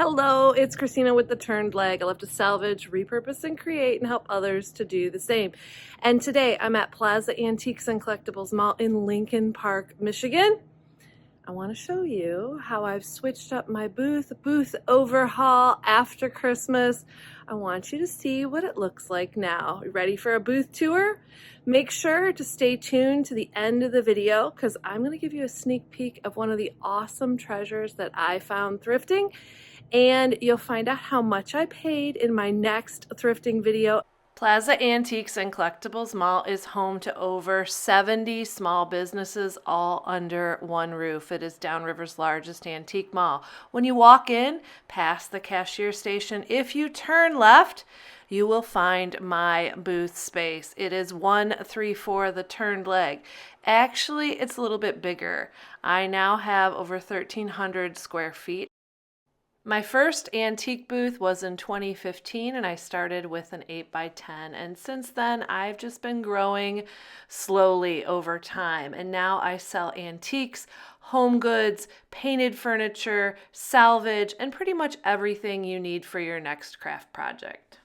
Hello, it's Christina with The Turned Leg. I love to salvage, repurpose, and create and help others to do the same. And today I'm at Plaza Antiques and Collectibles Mall in Lincoln Park, Michigan. I want to show you how I've switched up my booth overhaul after Christmas. I want you to see what it looks like now. You ready for a booth tour? Make sure to stay tuned to the end of the video because I'm going to give you a sneak peek of one of the awesome treasures that I found thrifting, and you'll find out how much I paid in my next thrifting video. Plaza Antiques and Collectibles Mall is home to over 70 small businesses all under one roof. It is Downriver's largest antique mall. When you walk in, past the cashier station, if you turn left, you will find my booth space. It is 134 The Turned Leg. Actually, it's a little bit bigger. I now have over 1,300 square feet. My first antique booth was in 2015 and I started with an 8x10, and since then I've just been growing slowly over time, and now I sell antiques, home goods, painted furniture, salvage, and pretty much everything you need for your next craft project.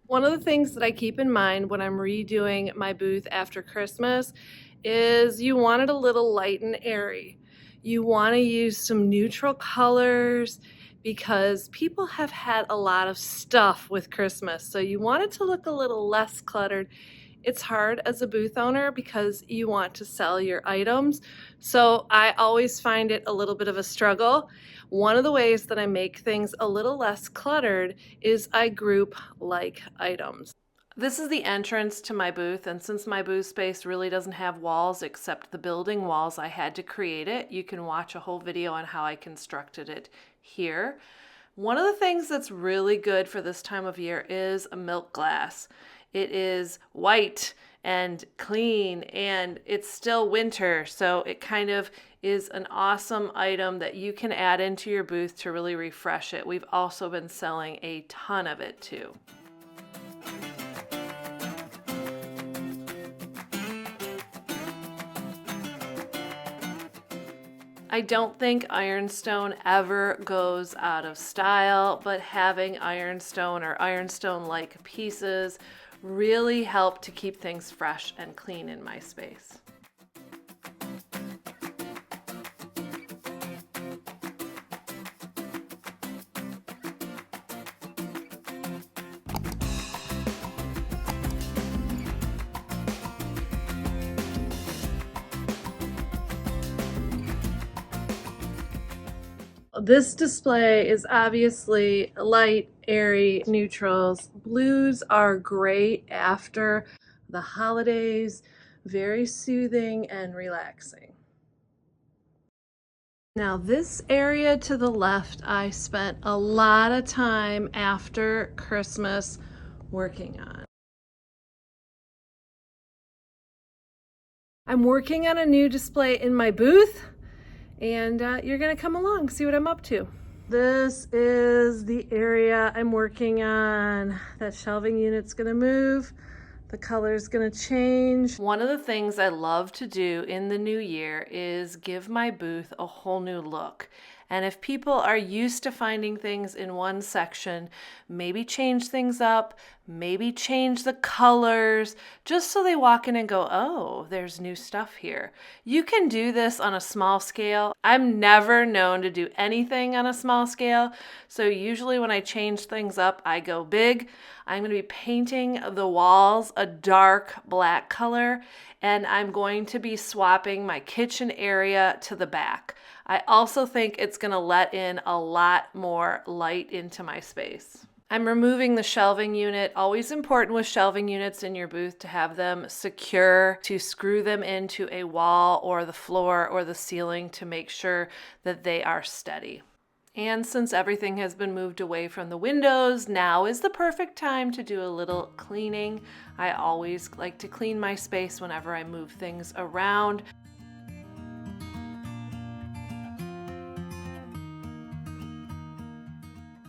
One of the things that I keep in mind when I'm redoing my booth after Christmas is you want it a little light and airy. You want to use some neutral colors because people have had a lot of stuff with Christmas. So you want it to look a little less cluttered. It's hard as a booth owner because you want to sell your items. So I always find it a little bit of a struggle. One of the ways that I make things a little less cluttered is I group like items. This is the entrance to my booth, and since my booth space really doesn't have walls except the building walls, I had to create it. You can watch a whole video on how I constructed it here. One of the things that's really good for this time of year is a milk glass. It is white and clean, and it's still winter, so it kind of is an awesome item that you can add into your booth to really refresh it. We've also been selling a ton of it too. I don't think ironstone ever goes out of style, but having ironstone or ironstone-like pieces really help to keep things fresh and clean in my space. This display is obviously light, airy neutrals. Blues are great after the holidays, very soothing and relaxing. Now this area to the left, I spent a lot of time after Christmas working on. I'm working on a new display in my booth, and you're gonna come along, see what I'm up to. This is the area I'm working on. That shelving unit's gonna move. The color's gonna change. One of the things I love to do in the new year is give my booth a whole new look. And if people are used to finding things in one section, maybe change things up, maybe change the colors, just so they walk in and go, oh, there's new stuff here. You can do this on a small scale. I'm never known to do anything on a small scale, so usually when I change things up, I go big. I'm going to be painting the walls a dark black color, and I'm going to be swapping my kitchen area to the back. I also think it's going to let in a lot more light into my space. I'm removing the shelving unit. Always important with shelving units in your booth to have them secure, to screw them into a wall or the floor or the ceiling to make sure that they are steady. And since everything has been moved away from the windows, now is the perfect time to do a little cleaning. I always like to clean my space whenever I move things around.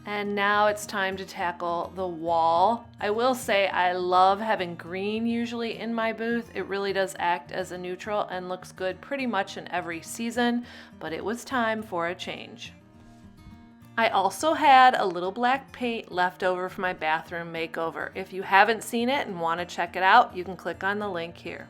And now it's time to tackle the wall. I will say I love having green usually in my booth. It really does act as a neutral and looks good pretty much in every season, but it was time for a change. I also had a little black paint left over from my bathroom makeover. If you haven't seen it and want to check it out, you can click on the link here.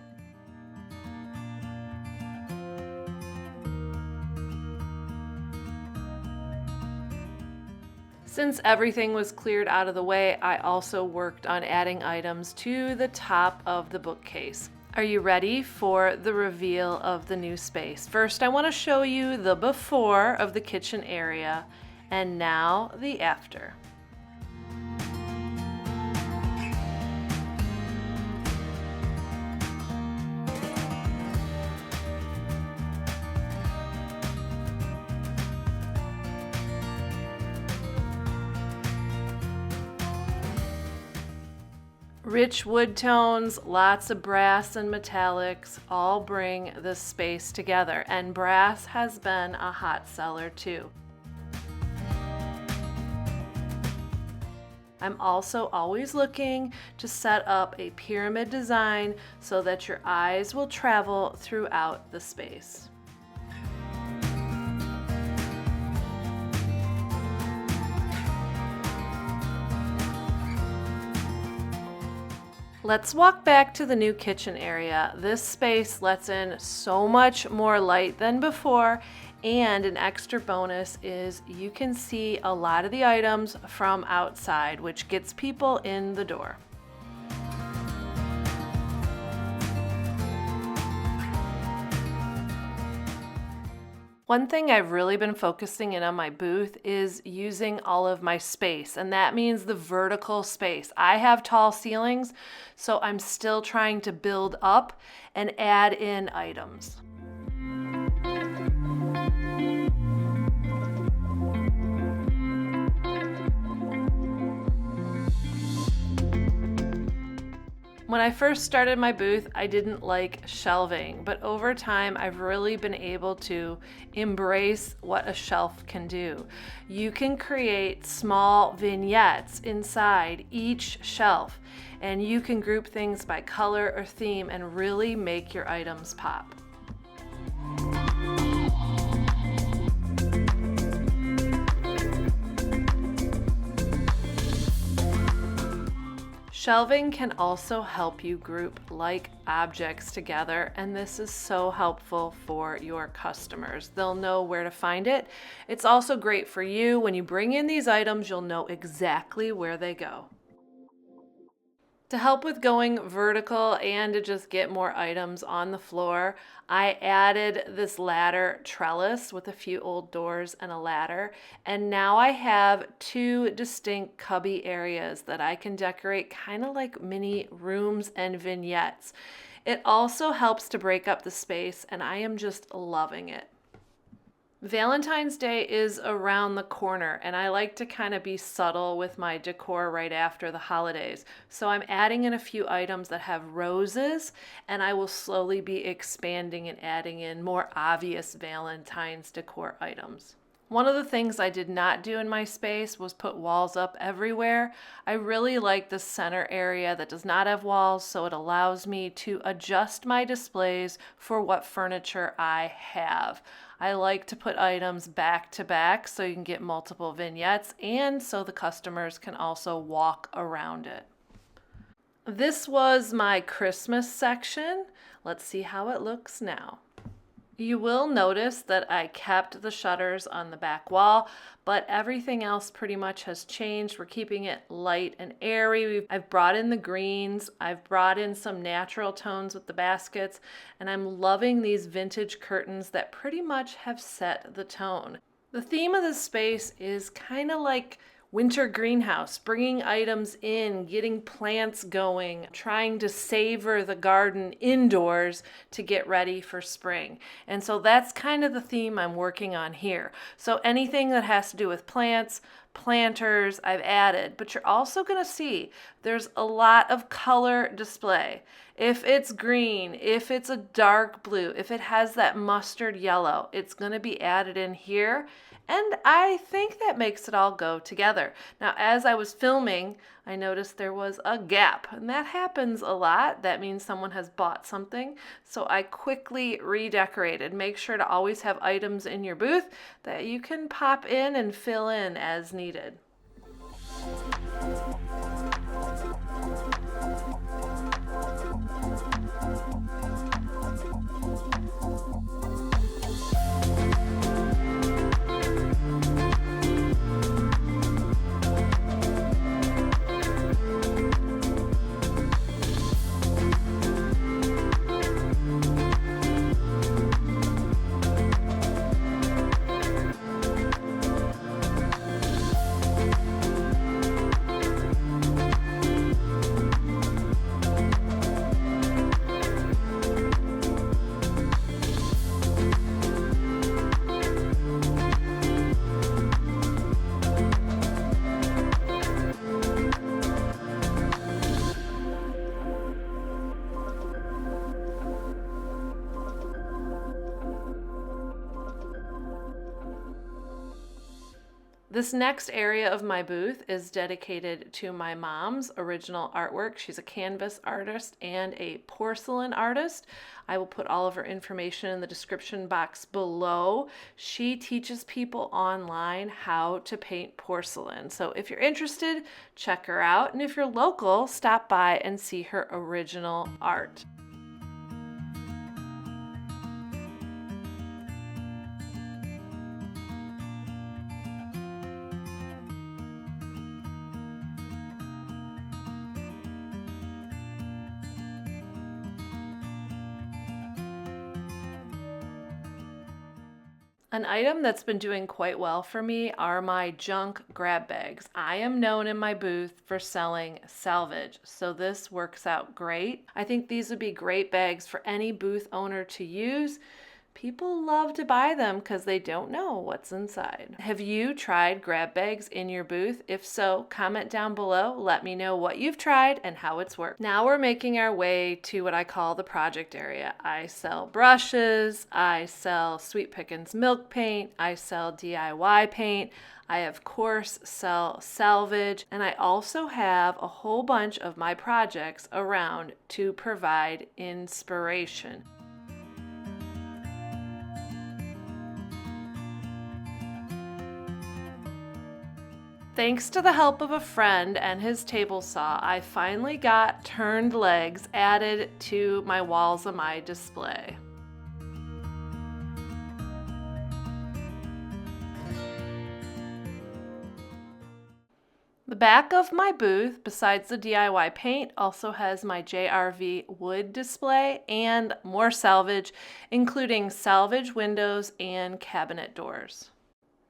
Since everything was cleared out of the way, I also worked on adding items to the top of the bookcase. Are you ready for the reveal of the new space? First, I want to show you the before of the kitchen area and now the after. Rich wood tones, lots of brass and metallics all bring this space together, and brass has been a hot seller too. I'm also always looking to set up a pyramid design so that your eyes will travel throughout the space. Let's walk back to the new kitchen area. This space lets in so much more light than before, and an extra bonus is you can see a lot of the items from outside, which gets people in the door. One thing I've really been focusing in on my booth is using all of my space, and that means the vertical space. I have tall ceilings, so I'm still trying to build up and add in items. When I first started my booth, I didn't like shelving, but over time I've really been able to embrace what a shelf can do. You can create small vignettes inside each shelf, and you can group things by color or theme and really make your items pop. Shelving can also help you group like objects together, and this is so helpful for your customers. They'll know where to find it. It's also great for you. When you bring in these items, you'll know exactly where they go. To help with going vertical and to just get more items on the floor, I added this ladder trellis with a few old doors and a ladder, and now I have two distinct cubby areas that I can decorate kind of like mini rooms and vignettes. It also helps to break up the space, and I am just loving it. Valentine's Day is around the corner, and I like to kind of be subtle with my decor right after the holidays. So I'm adding in a few items that have roses, and I will slowly be expanding and adding in more obvious Valentine's decor items. One of the things I did not do in my space was put walls up everywhere. I really like the center area that does not have walls, so it allows me to adjust my displays for what furniture I have. I like to put items back to back so you can get multiple vignettes and so the customers can also walk around it. This was my Christmas section. Let's see how it looks now. You will notice that I kept the shutters on the back wall, but everything else pretty much has changed. We're keeping it light and airy. I've brought in the greens. I've brought in some natural tones with the baskets, and I'm loving these vintage curtains that pretty much have set the tone. The theme of this space is kind of like winter greenhouse, bringing items in, getting plants going, trying to savor the garden indoors to get ready for spring. And so that's kind of the theme I'm working on here. So anything that has to do with plants, planters, I've added, but you're also going to see there's a lot of color display. If it's green, if it's a dark blue, if it has that mustard yellow, it's going to be added in here. And I think that makes it all go together. Now, as I was filming I noticed there was a gap, and that happens a lot. That means someone has bought something. So I quickly redecorated. Make sure to always have items in your booth that you can pop in and fill in as needed. This next area of my booth is dedicated to my mom's original artwork. She's a canvas artist and a porcelain artist. I will put all of her information in the description box below. She teaches people online how to paint porcelain. So if you're interested, check her out. And if you're local, stop by and see her original art. An item that's been doing quite well for me are my junk grab bags. I am known in my booth for selling salvage, so this works out great. I think these would be great bags for any booth owner to use. People love to buy them because they don't know what's inside. Have you tried grab bags in your booth? If so, comment down below. Let me know what you've tried and how it's worked. Now we're making our way to what I call the project area. I sell brushes, I sell Sweet Pickins milk paint, I sell DIY paint, I of course sell salvage, and I also have a whole bunch of my projects around to provide inspiration. Thanks to the help of a friend and his table saw, I finally got turned legs added to my walls of my display. The back of my booth, besides the DIY paint, also has my JRV wood display and more salvage, including salvage windows and cabinet doors.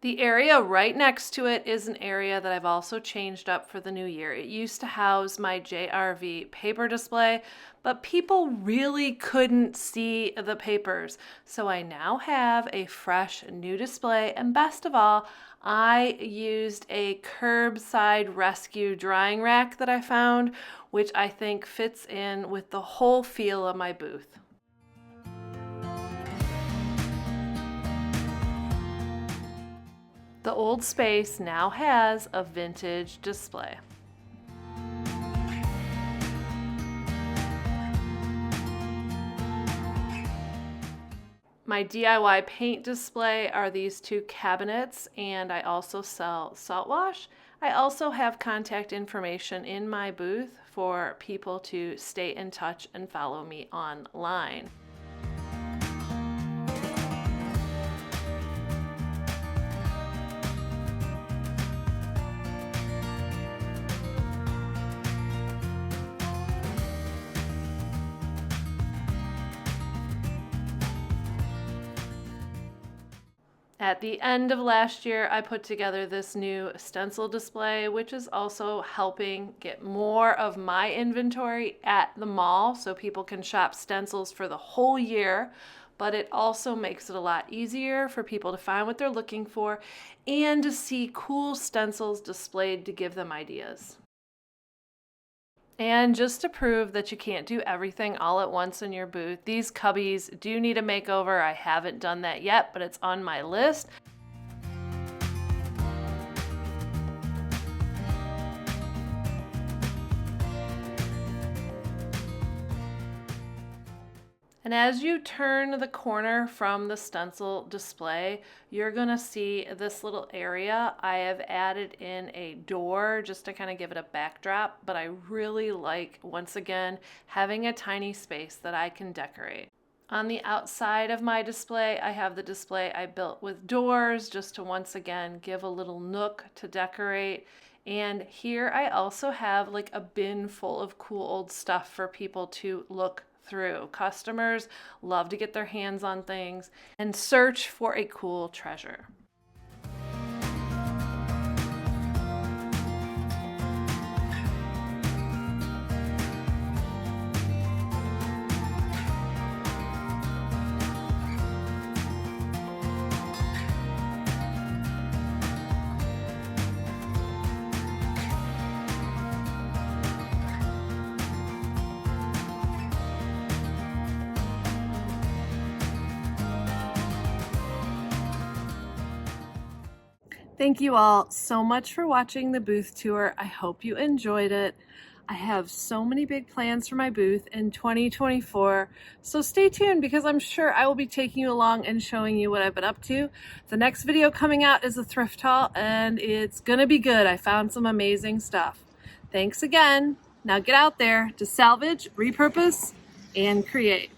The area right next to it is an area that I've also changed up for the new year. It used to house my JRV paper display, but people really couldn't see the papers. So I now have a fresh new display, and best of all, I used a curbside rescue drying rack that I found, which I think fits in with the whole feel of my booth. The old space now has a vintage display. My DIY paint display are these two cabinets, and I also sell salt wash. I also have contact information in my booth for people to stay in touch and follow me online. At the end of last year, I put together this new stencil display, which is also helping get more of my inventory at the mall so people can shop stencils for the whole year. But it also makes it a lot easier for people to find what they're looking for and to see cool stencils displayed to give them ideas. And just to prove that you can't do everything all at once in your booth, these cubbies do need a makeover. I haven't done that yet, but it's on my list. And as you turn the corner from the stencil display, you're gonna see this little area. I have added in a door just to kind of give it a backdrop, but I really like, once again, having a tiny space that I can decorate. On the outside of my display, I have the display I built with doors just to once again give a little nook to decorate. And here I also have like a bin full of cool old stuff for people to look through. Customers love to get their hands on things and search for a cool treasure. Thank you all so much for watching the booth tour. I hope you enjoyed it. I have so many big plans for my booth in 2024, so stay tuned because I'm sure I will be taking you along and showing you what I've been up to. The next video coming out is a thrift haul and it's gonna be good. I found some amazing stuff. Thanks again. Now get out there to salvage, repurpose, and create.